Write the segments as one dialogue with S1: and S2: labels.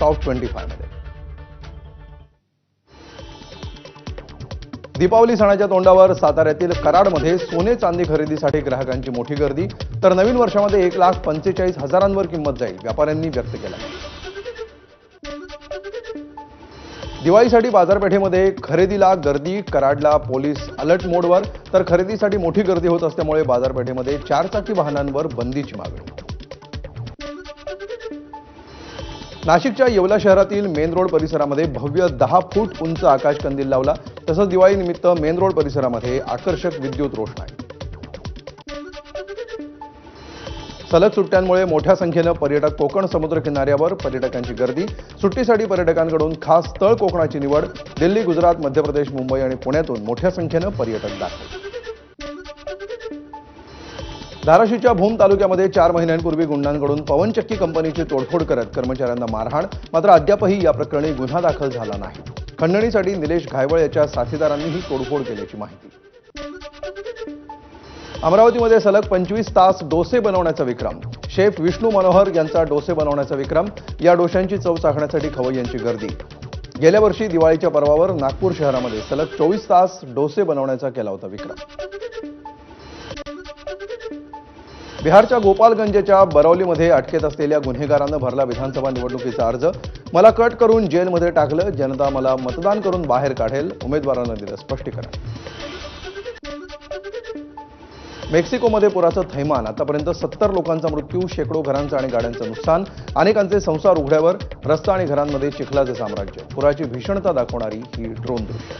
S1: Top 25 मध्ये। दीपावली सणाच्या तोंडावर साताऱ्यातील कराडमध्ये सोने चांदी खरेदीसाठी ग्राहकांची मोठी गर्दी, तर नवीन वर्षामध्ये 1,45,000 किंमत जाईल, व्यापाऱ्यांनी व्यक्त केला। दिवाळीसाठी बाजारपेठेमध्ये खरेदीला गर्दी, कराडला पोलीस अलर्ट मोडवर, तर खरेदीसाठी मोठी गर्दी होत असल्यामुळे बाजारपेठेमध्ये चारचाकी वाहनांवर बंदीची मागणी। नाशिकच्या येवला शहरातील मेन रोड परिसरामध्ये भव्य 10 फूट उंच आकाश कंदील लावला, तसंच दिवाळीनिमित्त मेन रोड परिसरामध्ये आकर्षक विद्युत रोषणाई। सलग सुट्ट्यांमुळे मोठ्या संख्येनं पर्यटक कोकण समुद्र किनाऱ्यावर, पर्यटकांची गर्दी। सुट्टीसाठी पर्यटकांकडून खास तळ कोकणाची निवड। दिल्ली, गुजरात, मध्य प्रदेश, मुंबई आणि पुण्यातून मोठ्या संख्येनं पर्यटक दाखल। धाराशिवच्या भूम तालुक्यामध्ये 4 महिन्यांपूर्वी गुंडांकडून पवनचक्की कंपनीची तोडफोड करत कर्मचाऱ्यांना मारहाण, मात्र अद्यापही या प्रकरणी गुन्हा दाखल झाला नाही। खंडणीसाठी निलेश घायवळ याच्या साथीदारांनीही तोडफोड केल्याची माहिती। अमरावतीमध्ये सलग 25 तास डोसे बनवण्याचा विक्रम। शेफ विष्णू मनोहर यांचा डोसे बनवण्याचा विक्रम। या डोशांची चव चाखण्यासाठी खवय्यांची गर्दी। गेल्या वर्षी दिवाळीच्या पर्वावर नागपूर शहरामध्ये सलग 24 तास डोसे बनवण्याचा केला होता विक्रम। बिहारच्या गोपालगंजच्या बरौलीमध्ये अटकेत असलेल्या गुन्हेगारानं भरला विधानसभा निवडणुकीचा अर्ज। मला कट करून जेलमध्ये टाकलं, जनता मला मतदान करून बाहेर काढेल, उमेदवारांना दिलं स्पष्टीकरण। मेक्सिकोमध्ये पुराचं थैमान। आतापर्यंत 70 लोकांचा मृत्यू, शेकडो घरांचं आणि गाड्यांचं नुकसान, अनेकांचे संसार उघड्यावर, रस्ता आणि घरांमध्ये चिखलाचे साम्राज्य। पुराची भीषणता दाखवणारी ही ड्रोन दृश्य।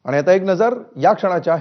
S1: आणि आता एक नजर या क्षणाच्या